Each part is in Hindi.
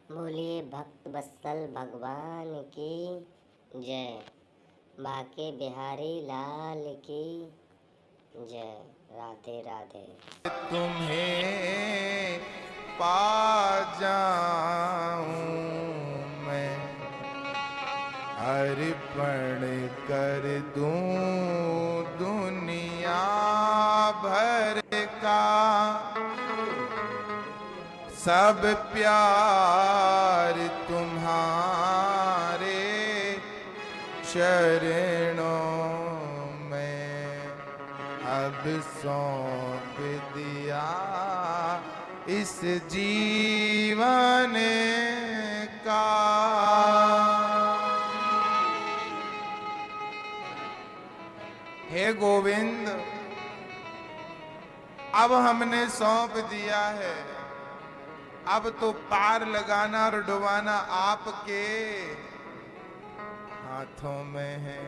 बोलिए भक्त वत्सल भगवान की जय। बाके बिहारी लाल की जय। राधे राधे। तुम्हें पा जाऊं मैं, अर्पण कर दूं दुनिया भर का सब प्यार तुम्हारे चरणों में अब सौंप दिया इस जीवन का। हे गोविंद, अब हमने सौंप दिया है, अब तो पार लगाना और डुबाना आपके हाथों में है।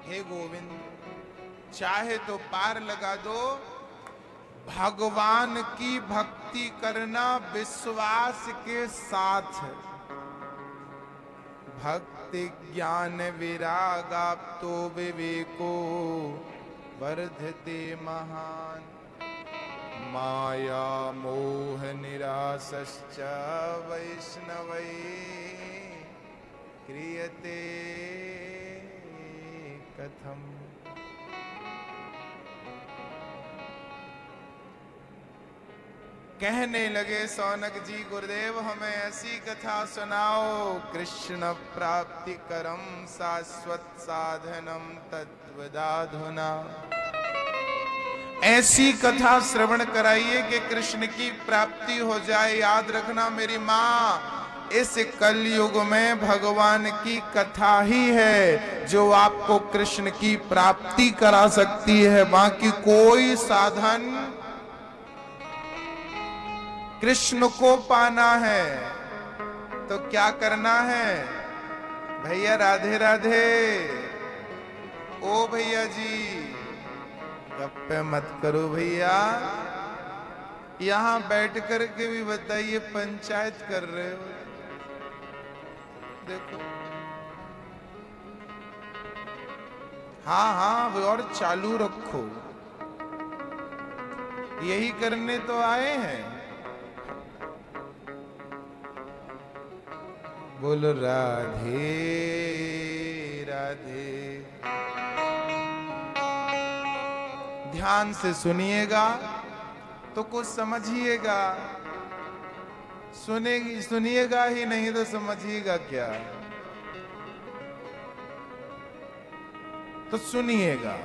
हे गोविंद, चाहे तो पार लगा दो, भगवान की भक्ति करना विश्वास के साथ। भक्ति ज्ञान विरागाप्तो विवेको वर्धते महान, माया मोह निरासश्च वैष्णवै क्रियते कथम। कहने लगे सौनक जी, गुरुदेव हमें ऐसी कथा सुनाओ, कृष्ण प्राप्ति करम शाश्वत साधनम तत्वदाधुना। ऐसी कथा श्रवण कराइए कि कृष्ण की प्राप्ति हो जाए। याद रखना मेरी माँ, इस कलयुग में भगवान की कथा ही है जो आपको कृष्ण की प्राप्ति करा सकती है। बाकी कोई साधन, कृष्ण को पाना है तो क्या करना है भैया? राधे राधे। ओ भैया जी, गप्पे मत करो भैया, यहां बैठ करके भी बताइए पंचायत कर रहे हो। देखो, हाँ हाँ वो और चालू रखो, यही करने तो आए हैं। बोलो राधे राधे। ध्यान से सुनिएगा तो कुछ समझिएगा, सुनिएगा ही नहीं तो समझिएगा क्या? तो सुनिएगा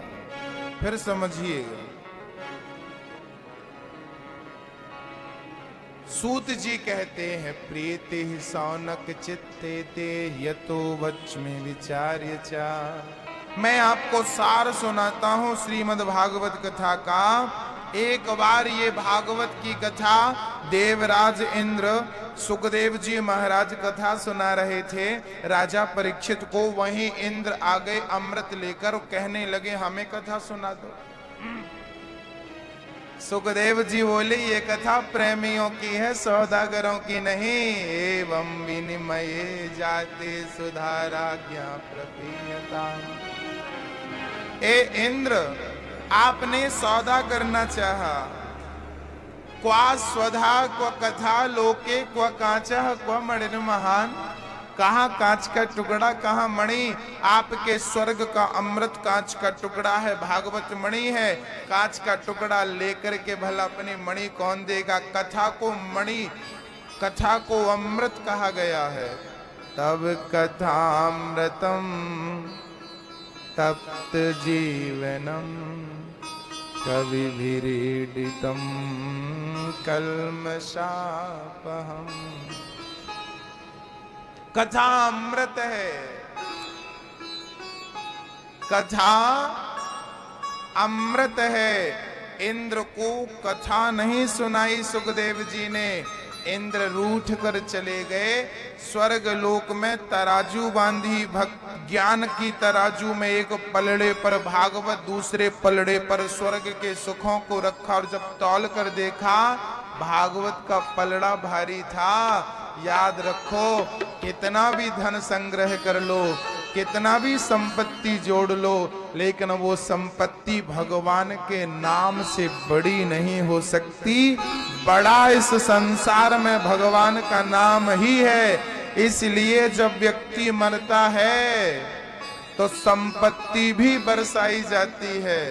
फिर समझिएगा। सूत जी कहते हैं, प्रीति सौनक चित्ते ते यतो वच्मि विचार्य चा। मैं आपको सार सुनाता हूं श्रीमद् भागवत कथा का। एक बार ये भागवत की कथा देवराज इंद्र सुखदेव जी महाराज कथा सुना रहे थे राजा परीक्षित को। वहीं इंद्र आ गए अमृत लेकर, कहने लगे हमें कथा सुना दो। सुखदेव जी बोले, ये कथा प्रेमियों की है, सौदागरों की नहीं। एवं विनिमय जाते सुधारा ज्ञा प्रपीयता। ए इंद्र, आपने सौदा करना चाहा, क्वा स्वधा क्व कथा लोके क्व कांचः क्व मणिर् महान। कहाँ कांच का टुकड़ा, कहाँ मणि? आपके स्वर्ग का अमृत कांच का टुकड़ा है, भागवत मणि है। कांच का टुकड़ा लेकर के भला अपनी मणि कौन देगा? कथा को मणि, कथा को अमृत कहा गया है। तब कथामृतम तप्त जीवनम कविभिरीडितम कल्मषापहम। कथा अमृत है, कथा अमृत है। इंद्र को कथा नहीं सुनाई सुखदेव जी ने, इंद्र रूठ कर चले गए। स्वर्ग लोक में तराजू बांधी, भक्त ज्ञान की तराजू में एक पलड़े पर भागवत, दूसरे पलड़े पर स्वर्ग के सुखों को रखा, और जब तौल कर देखा भागवत का पलड़ा भारी था। याद रखो, कितना भी धन संग्रह कर लो, कितना भी संपत्ति जोड़ लो, लेकिन वो संपत्ति भगवान के नाम से बड़ी नहीं हो सकती। बड़ा इस संसार में भगवान का नाम ही है। इसलिए जब व्यक्ति मरता है तो संपत्ति भी बरसाई जाती है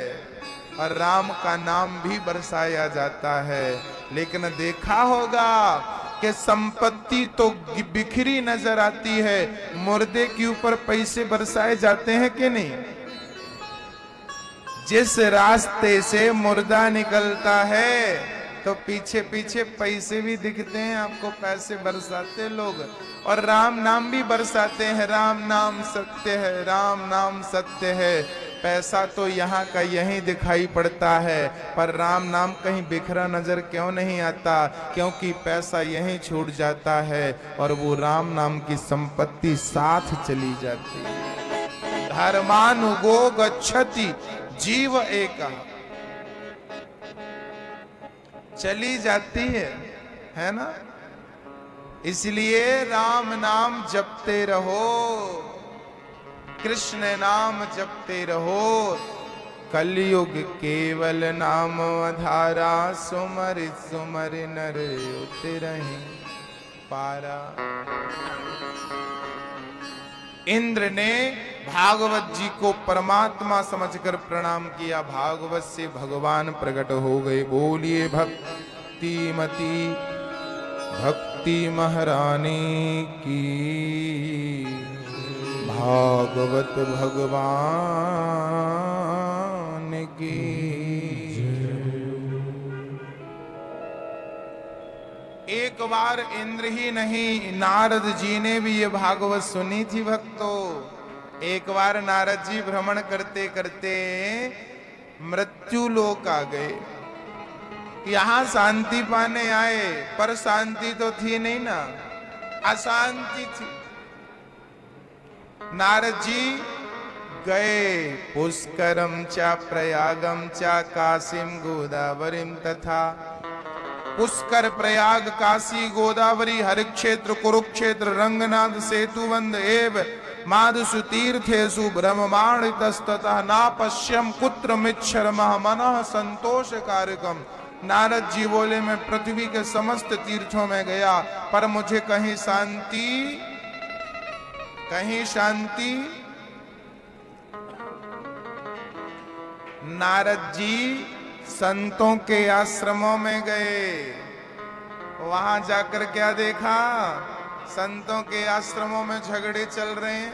और राम का नाम भी बरसाया जाता है। लेकिन देखा होगा कि संपत्ति तो बिखरी नजर आती है, मुर्दे के ऊपर पैसे बरसाए जाते हैं कि नहीं? जिस रास्ते से मुर्दा निकलता है तो पीछे पीछे पैसे भी दिखते हैं आपको, पैसे बरसाते लोग, और राम नाम भी बरसाते हैं। राम नाम सत्य है, राम नाम सत्य है। पैसा तो यहाँ का यहीं दिखाई पड़ता है, पर राम नाम कहीं बिखरा नजर क्यों नहीं आता? क्योंकि पैसा यहीं छूट जाता है और वो राम नाम की संपत्ति साथ चली जाती है। धर्मानुगो गच्छति जीव एका, चली जाती है ना? इसलिए राम नाम जपते रहो, कृष्ण नाम जपते रहो। कलयुग केवल नाम आधारा, सुमर सुमर नर उतरहि पारा। इंद्र ने भागवत जी को परमात्मा समझकर प्रणाम किया। भागवत से भगवान प्रकट हो गए। बोलिए भक्तिमती भक्ति महारानी की, भागवत भगवान की। एक बार इंद्र ही नहीं, नारद जी ने भी ये भागवत सुनी थी भक्तों। एक बार नारद जी भ्रमण करते करते मृत्यु लोक आ गए। यहां शांति पाने आए, पर शांति तो थी नहीं ना, अशांति थी। नारद जी गए पुष्करम चा प्रयागम चा काशीम गोदावरीम तथा। पुष्कर, प्रयाग, काशी, गोदावरी, हरिक्षेत्र, कुरुक्षेत्र, रंगनाथ, सेतुबंध एव माधुसु तीर्थेषु ब्रह्मांडितस्ततः ना पश्यम कुत्र मिच्छर्मः मनः संतोष कारकम। नारद जी बोले, मैं पृथ्वी के समस्त तीर्थों में गया, पर मुझे कहीं शांति। नारद जी संतों के आश्रमों में गए। वहां जाकर क्या देखा? संतों के आश्रमों में झगड़े चल रहे हैं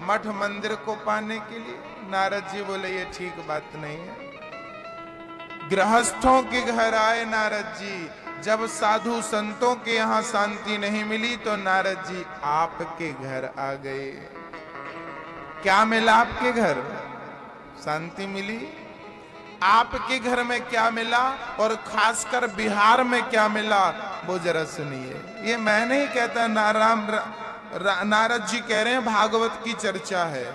मठ मंदिर को पाने के लिए। नारद जी बोले, ये ठीक बात नहीं है। गृहस्थों के घर आए नारद जी। जब साधु संतों के यहाँ शांति नहीं मिली तो नारद जी आपके घर आ गए। क्या मिला आपके घर? शांति मिली। आपके घर में क्या मिला और खासकर बिहार में क्या मिला, वो जरा सुनिए। ये मैं नहीं कहता, नारद जी कह रहे हैं, भागवत की चर्चा है।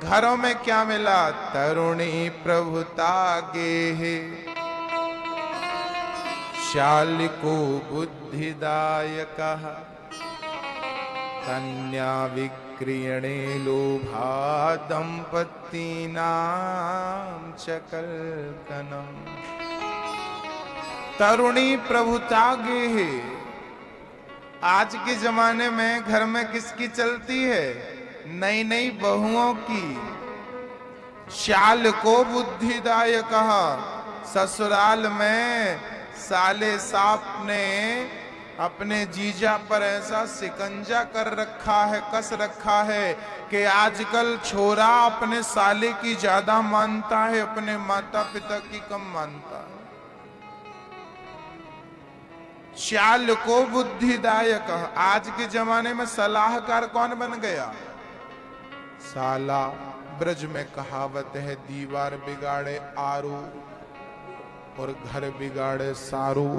घरों में क्या मिला? तरुणी प्रभुता गे शालिको बुद्धिदायक कन्या विक्रियणे लोभा दंपतीनां चकलकनम। तरुणी प्रभुता गे। आज के जमाने में घर में किसकी चलती है? नई नई बहुओं की। शाल को बुद्धिदायक, ससुराल में साले साप ने अपने जीजा पर ऐसा शिकंजा कर रखा है, कस रखा है कि आजकल छोरा अपने साले की ज्यादा मानता है, अपने माता पिता की कम मानता है। शाल को बुद्धिदायक। आज के जमाने में सलाहकार कौन बन गया? साला। ब्रज में कहावत है, दीवार बिगाड़े आरू और घर बिगाड़े सारू।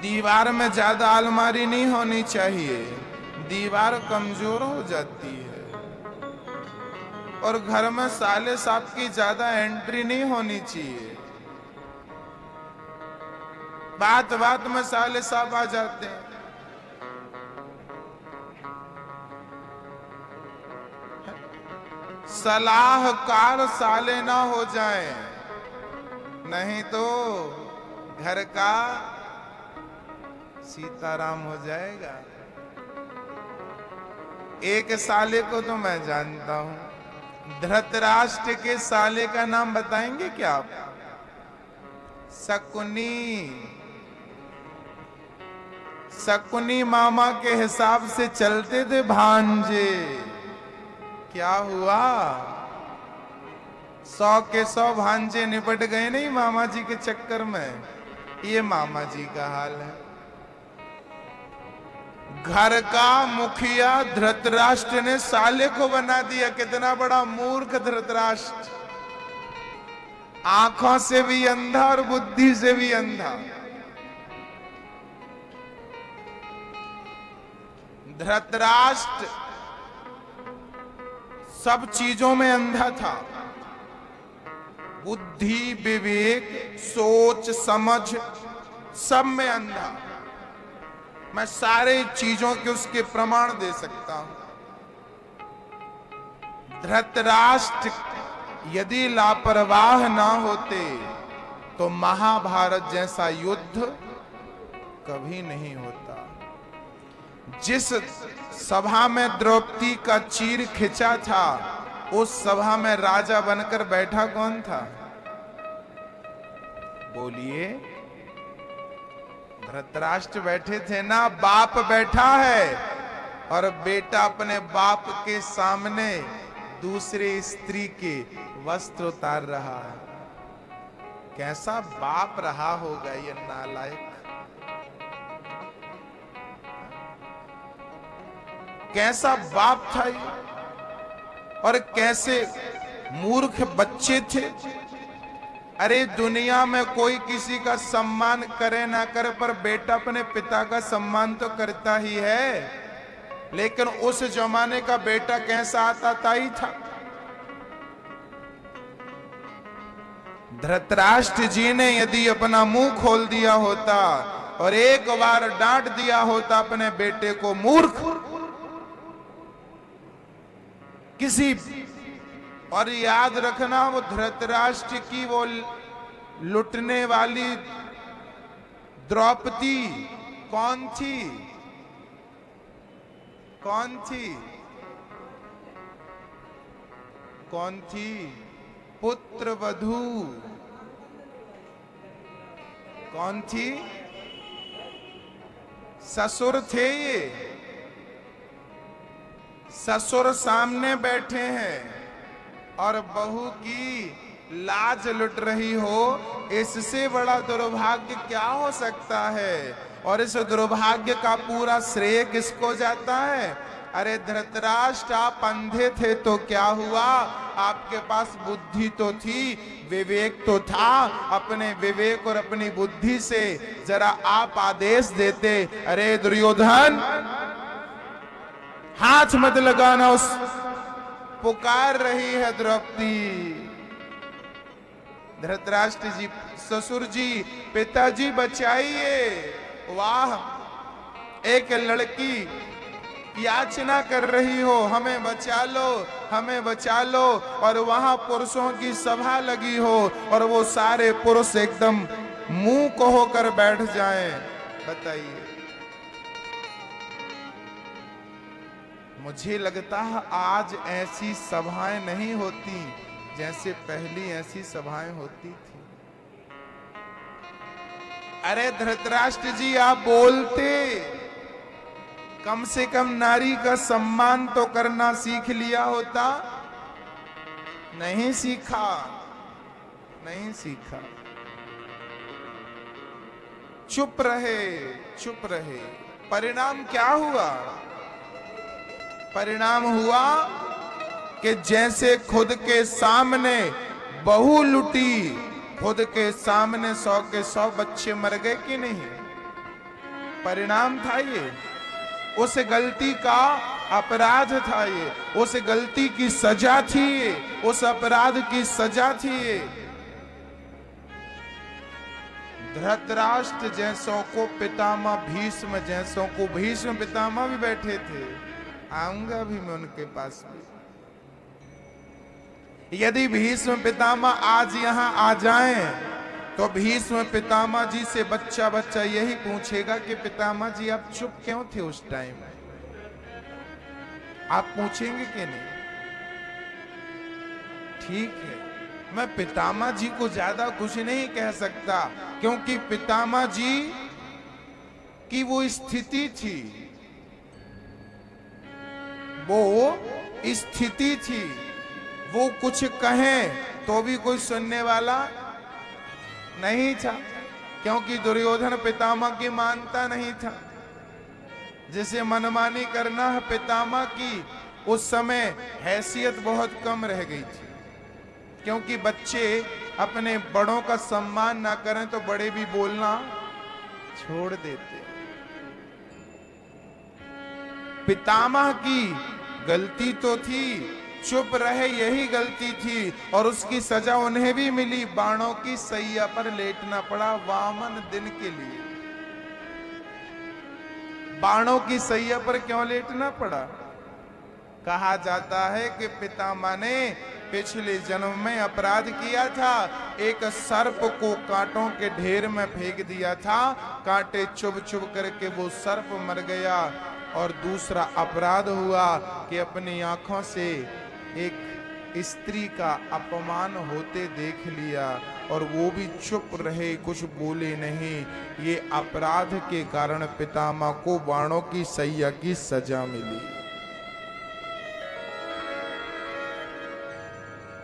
दीवार में ज्यादा अलमारी नहीं होनी चाहिए, दीवार कमजोर हो जाती है। और घर में साले साहब की ज्यादा एंट्री नहीं होनी चाहिए, बात बात में साले साहब आ जाते हैं। सलाहकार साले ना हो जाएं, नहीं तो घर का सीताराम हो जाएगा। एक साले को तो मैं जानता हूं, धृतराष्ट्र के साले का नाम बताएंगे क्या आप? शकुनी। शकुनी मामा के हिसाब से चलते थे भांजे। क्या हुआ? 100 के 100 भांजे निपट गए नहीं मामा जी के चक्कर में। ये मामा जी का हाल है। घर का मुखिया धृतराष्ट्र ने साले को बना दिया। कितना बड़ा मूर्ख धृतराष्ट्र, आंखों से भी अंधा और बुद्धि से भी अंधा। धृतराष्ट्र सब चीजों में अंधा था, बुद्धि, विवेक, सोच, समझ सब में अंधा। मैं सारे चीजों के उसके प्रमाण दे सकता हूं। धृतराष्ट्र यदि लापरवाह ना होते तो महाभारत जैसा युद्ध कभी नहीं होता। जिस सभा में द्रौपदी का चीर खिंचा था, उस सभा में राजा बनकर बैठा कौन था? बोलिए। धृतराष्ट्र बैठे थे ना, बाप बैठा है और बेटा अपने बाप के सामने दूसरे स्त्री के वस्त्र उतार रहा है। कैसा बाप रहा होगा ये नालायक, कैसा बाप था ये, और कैसे मूर्ख बच्चे थे। अरे दुनिया में कोई किसी का सम्मान करे ना करे, पर बेटा अपने पिता का सम्मान तो करता ही है। लेकिन उस जमाने का बेटा कैसा आता ही था। धृतराष्ट्र जी ने यदि अपना मुंह खोल दिया होता और एक बार डांट दिया होता अपने बेटे को मूर्ख किसी, और याद रखना वो धृतराष्ट्र की वो लुटने वाली द्रौपदी कौन थी? कौन थी? कौन थी? पुत्र वधू। कौन थी? ससुर थे ये। ससुर सामने बैठे हैं और बहू की लाज लुट रही हो, इससे बड़ा दुर्भाग्य क्या हो सकता है? और इस दुर्भाग्य का पूरा श्रेय किसको जाता है? अरे धृतराष्ट्र, आप अंधे थे तो क्या हुआ? आपके पास बुद्धि तो थी, विवेक तो था। अपने विवेक और अपनी बुद्धि से जरा आप आदेश देते, अरे दुर्योधन हाथ मत लगाना, उस पुकार रही है द्रौपदी। धृतराष्ट्र जी, ससुर जी, पिताजी बचाइए। वाह, एक लड़की याचना कर रही हो, हमें बचा लो, हमें बचा लो, और वहां पुरुषों की सभा लगी हो और वो सारे पुरुष एकदम मुंह को होकर बैठ जाएं। बताइए। मुझे लगता है आज ऐसी सभाएं नहीं होती जैसे पहली ऐसी सभाएं होती थी। अरे धृतराष्ट्र जी, आप बोलते, कम से कम नारी का सम्मान तो करना सीख लिया होता। नहीं सीखा, नहीं सीखा, चुप रहे, चुप रहे। परिणाम क्या हुआ? परिणाम हुआ कि जैसे खुद के सामने बहू लुटी, खुद के सामने 100 के 100 बच्चे मर गए कि नहीं? परिणाम था ये, उस गलती का अपराध था ये, उस गलती की सजा थी ये, उस अपराध की सजा थी ये। धृतराष्ट्र जैसों को, पितामह भीष्म जैसों को, भीष्म पितामह भी बैठे थे, आऊंगा भी मैं उनके पास में। यदि भीष्म पितामह आज यहां आ जाएं तो भीष्म पितामह जी से बच्चा बच्चा यही पूछेगा कि पितामह जी आप चुप क्यों थे उस टाइम? आप पूछेंगे कि नहीं? ठीक है, मैं पितामह जी को ज्यादा कुछ नहीं कह सकता, क्योंकि पितामह जी की वो स्थिति थी, वो स्थिति थी, वो कुछ कहें तो भी कोई सुनने वाला नहीं था, क्योंकि दुर्योधन पितामह की मानता नहीं था। जिसे मनमानी करना है पितामह की, उस समय हैसियत बहुत कम रह गई थी, क्योंकि बच्चे अपने बड़ों का सम्मान ना करें तो बड़े भी बोलना छोड़ देते। पितामह की गलती तो थी, चुप रहे यही गलती थी, और उसकी सजा उन्हें भी मिली, बाणों की सैया पर लेटना पड़ा वामन दिन के लिए। बाणों की सैया पर क्यों लेटना पड़ा? कहा जाता है कि पितामह ने पिछले जन्म में अपराध किया था, एक सर्प को कांटों के ढेर में फेंक दिया था, कांटे चुभ चुभ करके वो सर्प मर गया। और दूसरा अपराध हुआ कि अपनी आंखों से एक स्त्री का अपमान होते देख लिया, और वो भी चुप रहे, कुछ बोले नहीं। ये अपराध के कारण पितामह को बाणों की सैया की सजा मिली।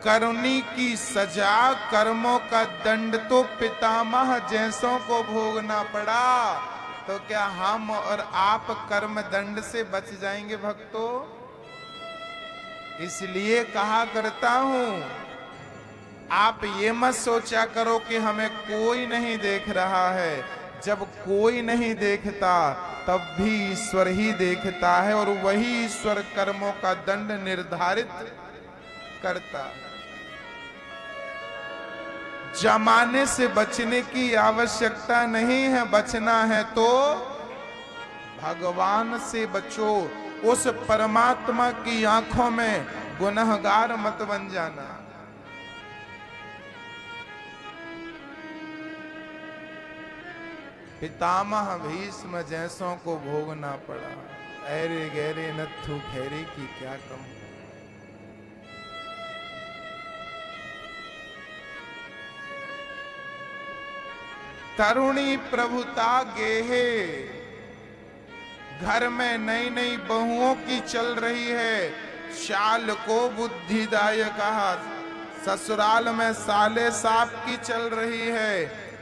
करनी की सजा, कर्मों का दंड तो पितामह जैसों को भोगना पड़ा, तो क्या हम और आप कर्म दंड से बच जाएंगे भक्तों? इसलिए कहा करता हूं, आप ये मत सोचा करो कि हमें कोई नहीं देख रहा है। जब कोई नहीं देखता तब भी ईश्वर ही देखता है, और वही ईश्वर कर्मों का दंड निर्धारित करता। जमाने से बचने की आवश्यकता नहीं है, बचना है तो भगवान से बचो। उस परमात्मा की आंखों में गुनहगार मत बन जाना। पितामह भीष्म जैसों को भोगना पड़ा, ऐरे गहरे नत्थु खैरे की क्या कम। तरुणी प्रभुता गेहे, घर में नई नई बहुओं की चल रही है, शाल को बुद्धिदाय कहा, ससुराल में साले साप की चल रही है,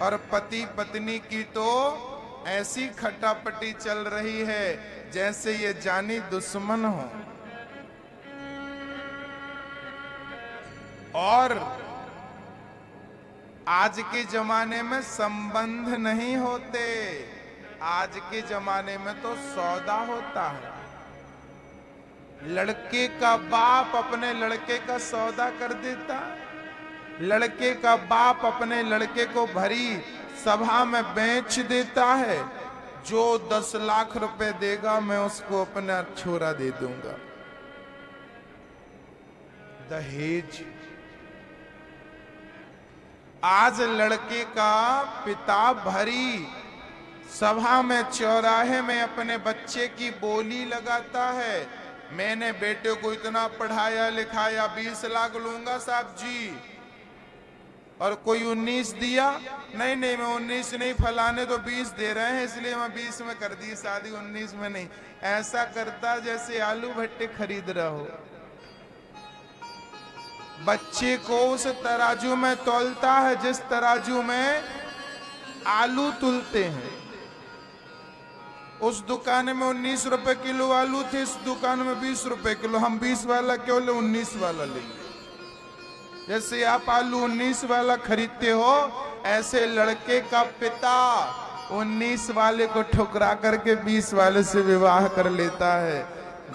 और पति पत्नी की तो ऐसी खटापटी चल रही है जैसे ये जानी दुश्मन हो। और आज के जमाने में संबंध नहीं होते, आज के जमाने में तो सौदा होता है। लड़के का बाप अपने लड़के का सौदा कर देता, लड़के का बाप अपने लड़के को भरी सभा में बेच देता है। जो 10 लाख रुपए देगा मैं उसको अपना छोरा दे दूंगा। दहेज। आज लड़के का पिता भरी सभा में, चौराहे में अपने बच्चे की बोली लगाता है, मैंने बेटे को इतना पढ़ाया लिखाया, 20 लाख लूंगा साहब जी। और कोई 19 दिया, नहीं नहीं मैं 19 नहीं, फलाने तो 20 दे रहे हैं इसलिए मैं 20 में कर दी शादी, 19 में नहीं। ऐसा करता जैसे आलू भट्टे खरीद रहा हो। बच्चे को उस तराजू में तौलता है जिस तराजू में आलू तुलते हैं। उस दुकान में 19 रुपए किलो आलू थे, इस दुकान में 20 रुपए किलो। हम 20 वाला क्यों ले, 19 वाला लेंगे। जैसे आप आलू 19 वाला खरीदते हो, ऐसे लड़के का पिता 19 वाले को ठुकरा करके 20 वाले से विवाह कर लेता है।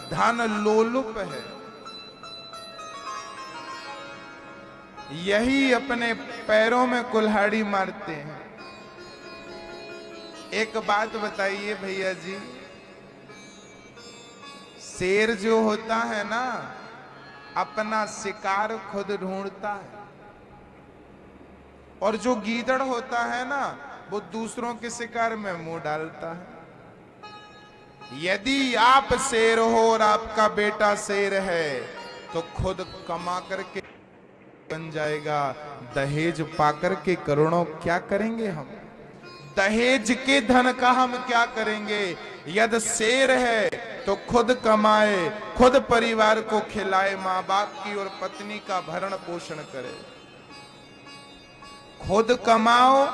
धन लोलुप है। यही अपने पैरों में कुल्हाड़ी मारते हैं। एक बात बताइए भैया जी, शेर जो होता है ना, अपना शिकार खुद ढूंढता है, और जो गीदड़ होता है ना, वो दूसरों के शिकार में मुंह डालता है। यदि आप शेर हो और आपका बेटा शेर है तो खुद कमा करके बन जाएगा। दहेज पाकर के करोड़ों क्या करेंगे हम? दहेज के धन का हम क्या करेंगे? यदि शेर है तो खुद कमाए, खुद परिवार को खिलाए, माँ बाप की और पत्नी का भरण पोषण करे। खुद कमाओ,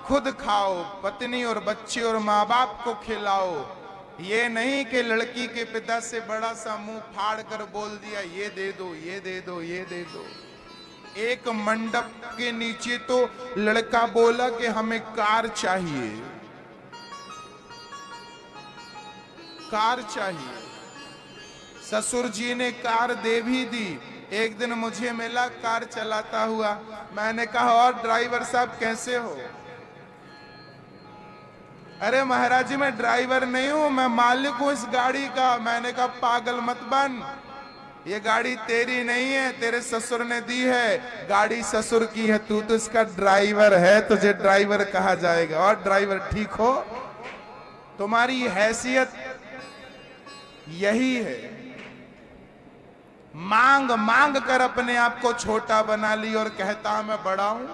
खुद खाओ, पत्नी और बच्चे और माँ बाप को खिलाओ। ये नहीं कि लड़की के पिता से बड़ा सा मुंह फाड़ कर बोल दिया, ये दे दो, ये दे दो, ये दे दो। एक मंडप के नीचे तो लड़का बोला कि हमें कार चाहिए, कार चाहिए। ससुर जी ने कार दे भी दी। एक दिन मुझे मिला कार चलाता हुआ। मैंने कहा, और ड्राइवर साहब कैसे हो? अरे महाराज जी, मैं ड्राइवर नहीं हूं, मैं मालिक हूं इस गाड़ी का। मैंने कहा, पागल मत बन, ये गाड़ी तेरी नहीं है, तेरे ससुर ने दी है। गाड़ी ससुर की है, तू तो इसका ड्राइवर है, तुझे ड्राइवर कहा जाएगा। और ड्राइवर ठीक हो? तुम्हारी हैसियत यही है। मांग मांग कर अपने आप को छोटा बना ली और कहता मैं बड़ा हूं।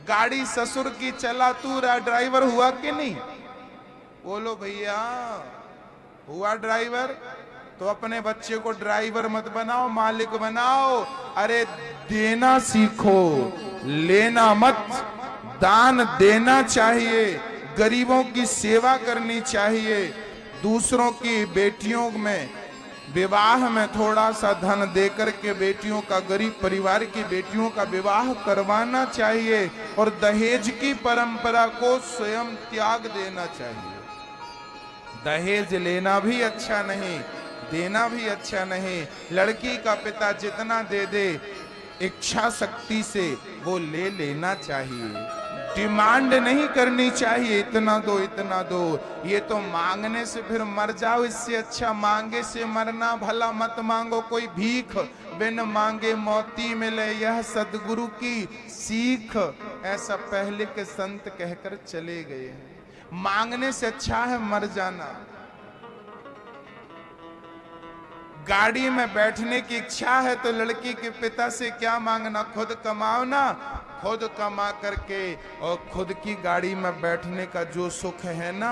गाड़ी ससुर की चला, तू ड्राइवर हुआ कि नहीं? बोलो भैया, हुआ ड्राइवर? तो अपने बच्चे को ड्राइवर मत बनाओ, मालिक बनाओ। अरे देना सीखो, लेना मत। दान देना चाहिए, गरीबों की सेवा करनी चाहिए। दूसरों की बेटियों में विवाह में थोड़ा सा धन देकर के बेटियों का, गरीब परिवार की बेटियों का विवाह करवाना चाहिए। और दहेज की परंपरा को स्वयं त्याग देना चाहिए। दहेज लेना भी अच्छा नहीं, देना भी अच्छा नहीं। लड़की का पिता जितना दे दे, इच्छा शक्ति से वो ले लेना चाहिए। डिमांड नहीं करनी चाहिए, इतना दो, इतना दो। ये तो मांगने से फिर मर जाओ। इससे अच्छा मांगे से मरना भला। मत मांगो कोई भीख, बिन मांगे मोती मिले, यह सदगुरु की सीख। ऐसा पहले के संत कहकर चले गए। मांगने से अच्छा है मर जाना। गाड़ी में बैठने की इच्छा है तो लड़की के पिता से क्या मांगना? खुद कमाओ ना। खुद कमा करके और खुद की गाड़ी में बैठने का जो सुख है ना,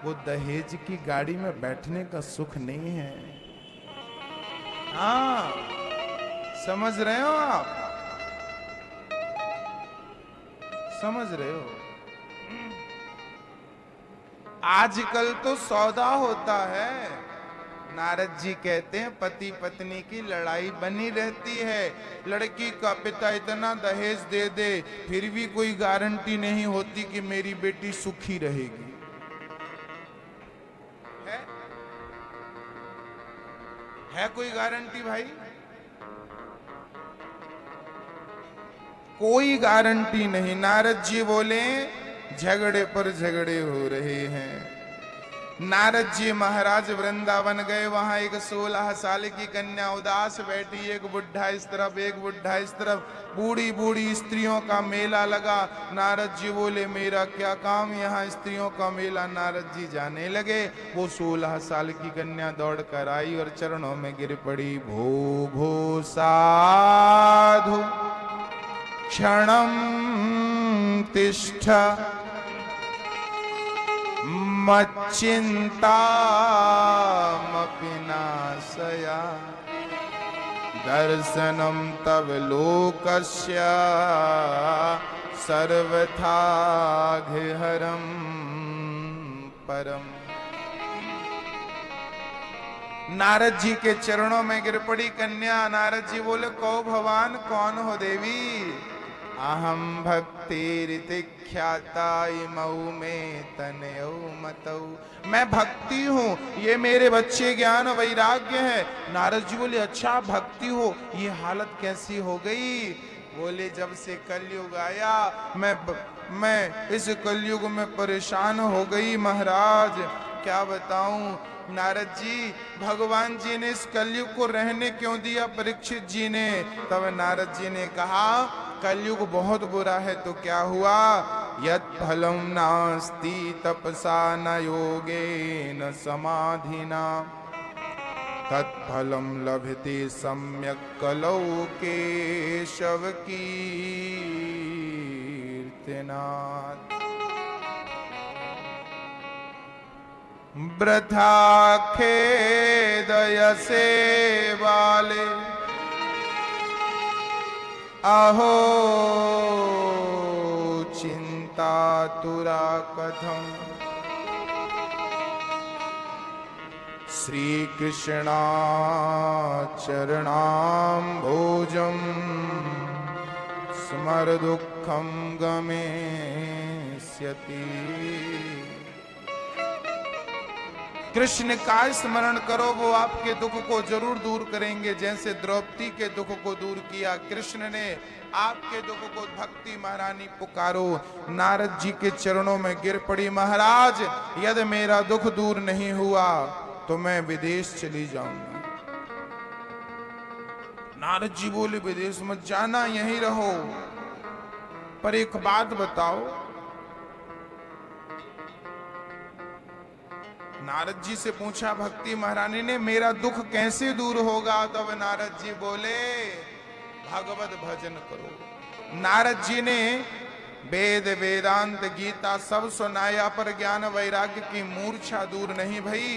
वो दहेज की गाड़ी में बैठने का सुख नहीं है। हाँ, समझ रहे हो आप? समझ रहे हो? आजकल तो सौदा होता है। नारद जी कहते हैं पति पत्नी की लड़ाई बनी रहती है। लड़की का पिता इतना दहेज दे दे, फिर भी कोई गारंटी नहीं होती कि मेरी बेटी सुखी रहेगी। है कोई गारंटी भाई? कोई गारंटी नहीं। नारद जी बोले झगड़े पर झगड़े हो रहे हैं। नारद जी महाराज वृंदावन गए। वहां एक 16 साल की कन्या उदास बैठी, एक बुढ़ा इस तरफ, एक बुढ़ा इस तरफ, बूढ़ी बूढ़ी स्त्रियों का मेला लगा। नारद जी बोले मेरा क्या काम यहाँ स्त्रियों का मेला। नारद जी जाने लगे। वो 16 साल की कन्या दौड़ कर आई और चरणों में गिर पड़ी। भो भो साधु क्षणं तिष्ठ मच्चिंतामपि नाशया दर्शनं तव लोकस्य सर्वथा घ्रिहरं परम। नारद जी के चरणों में गिर पड़ी कन्या। नारद जी बोले कहो भगवान कौन हो देवी? अहम भक्तिरिति ख्याता इमौ में तनयौ मतौ। मैं भक्ति हूँ, ये मेरे बच्चे ज्ञान वैराग्य है। नारद जी बोले अच्छा भक्ति हो, ये हालत कैसी हो गई? बोले जब से कलयुग आया मैं इस कलयुग में परेशान हो गई महाराज, क्या बताऊं। नारद जी, भगवान जी ने इस कलयुग को रहने क्यों दिया परीक्षित जी ने? तब नारद जी ने कहा कलयुग बहुत बुरा है तो क्या हुआ? यत् फलं नास्ति तपसा न योगेन समाधिना तत्फलं लभते सम्यक् कलौ केशव कीर्तनात्। वृथा खेदयसे बाले अहो चिंतातुरा कथम्। श्री कृष्णाचरणाम्भोजं स्मर दुःखं गमेष्यति। कृष्ण का स्मरण करो, वो आपके दुख को जरूर दूर करेंगे। जैसे द्रौपदी के दुख को दूर किया कृष्ण ने, आपके दुख को भक्ति महारानी पुकारो। नारद जी के चरणों में गिर पड़ी, महाराज यदि मेरा दुख दूर नहीं हुआ तो मैं विदेश चली जाऊंगा। नारद जी बोले विदेश मत जाना, यहीं रहो। पर एक बात बताओ, नारद जी से पूछा भक्ति महारानी ने, मेरा दुख कैसे दूर होगा? तब नारद जी बोले भगवत भजन करो। नारद जी ने वेद वेदांत गीता सब सुनाया, पर ज्ञान वैराग्य की मूर्छा दूर नहीं भई।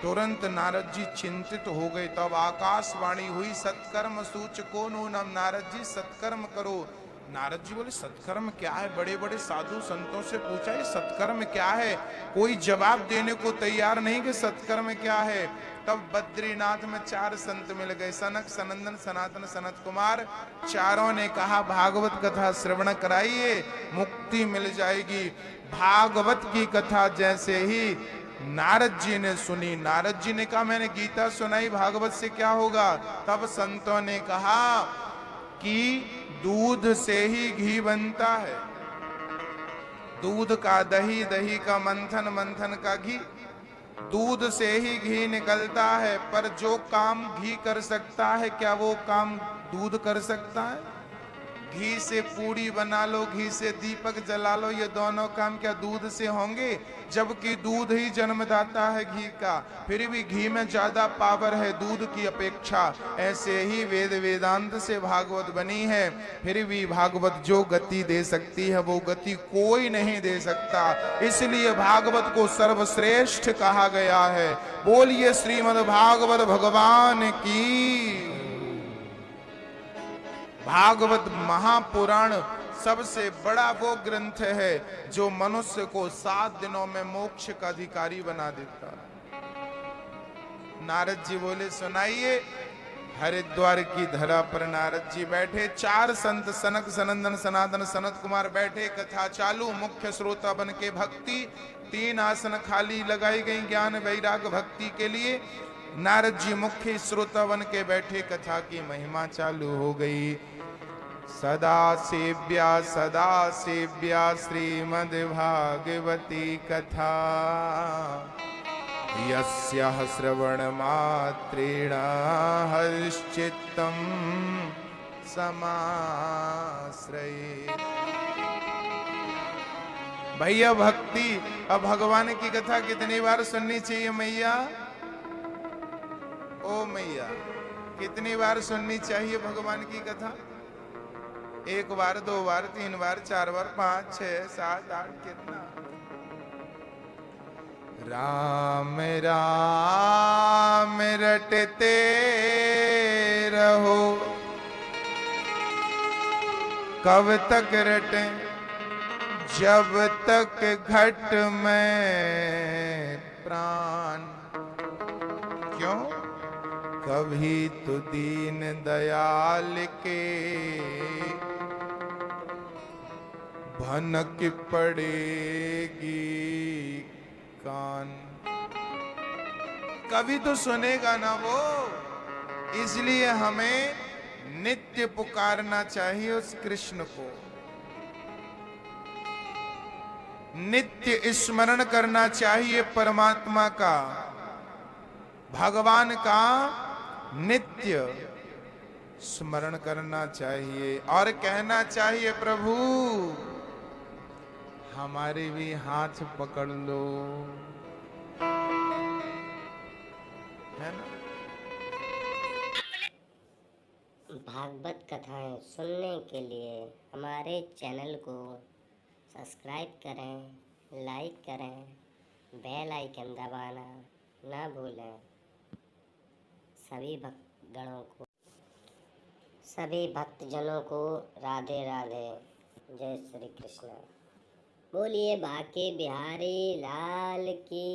तुरंत नारद जी चिंतित हो गए। तब आकाशवाणी हुई, सत्कर्म सूचको नूनम। नारद जी सत्कर्म करो। नारद जी बोले सत्कर्म क्या है? बड़े बड़े साधु संतों से पूछा ये सत्कर्म क्या है? कोई जवाब देने को तैयार नहीं कि सत्कर्म क्या है। तब बद्रीनाथ में 4 संत मिल गए, सनक सनंदन सनातन सनत कुमार। चारों ने कहा भागवत कथा श्रवण कराइए, मुक्ति मिल जाएगी। भागवत की कथा जैसे ही नारद जी ने सुनी, नारद जी ने कहा मैंने गीता सुनाई, भागवत से क्या होगा? तब संतों ने कहा कि दूध से ही घी बनता है, दूध का दही, दही का मंथन, मंथन का घी, दूध से ही घी निकलता है। पर जो काम घी कर सकता है, क्या वो काम दूध कर सकता है? घी से पूड़ी बना लो, घी से दीपक जला लो, ये दोनों काम क्या दूध से होंगे? जबकि दूध ही जन्मदाता है घी का, फिर भी घी में ज्यादा पावर है दूध की अपेक्षा। ऐसे ही वेद वेदांत से भागवत बनी है, फिर भी भागवत जो गति दे सकती है वो गति कोई नहीं दे सकता। इसलिए भागवत को सर्वश्रेष्ठ कहा गया है। बोलिए श्रीमद् भागवत भगवान की। भागवत महापुराण सबसे बड़ा वो ग्रंथ है जो मनुष्य को 7 दिनों में मोक्ष का अधिकारी बना देता है। नारद जी बोले सुनाइए। हरिद्वार की धरा पर नारद जी बैठे, 4 संत सनक सनंदन सनातन सनत कुमार बैठे, कथा चालू। मुख्य श्रोता बन के भक्ति, 3 आसन खाली लगाई गई ज्ञान वैराग भक्ति के लिए। नारद जी मुख्य श्रोता बन के बैठे, कथा की महिमा चालू हो गई। सदा सेव्या श्रीमद् भागवती कथा, यस्याः श्रवण मात्रेण हर्षचित्तं समाश्रयेत्। भैया भक्ति, अब भगवान की कथा कितनी बार सुननी चाहिए मैया? ओ मैया, कितनी बार सुननी चाहिए भगवान की कथा? 1 बार, 2 बार, 3 बार, 4 बार, 5, 6, 7, 8, कितना? राम राम रटते रहो, कब तक रटे? जब तक घट में प्राण। क्यों? कभी तो दीन दयाल के भनक पड़ेगी कान। कभी तो सुनेगा ना वो, इसलिए हमें नित्य पुकारना चाहिए उस कृष्ण को, नित्य स्मरण करना चाहिए परमात्मा का, भगवान का नित्य स्मरण करना चाहिए और कहना चाहिए प्रभु हमारे भी हाथ पकड़ लो, है ना। भागवत कथाएं सुनने के लिए हमारे चैनल को सब्सक्राइब करें, लाइक करें, बेल आइकन दबाना ना भूलें। सभी भक्तजनों को राधे राधे, जय श्री कृष्ण। बोलिए बाके बिहारी लाल की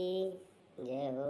जय हो।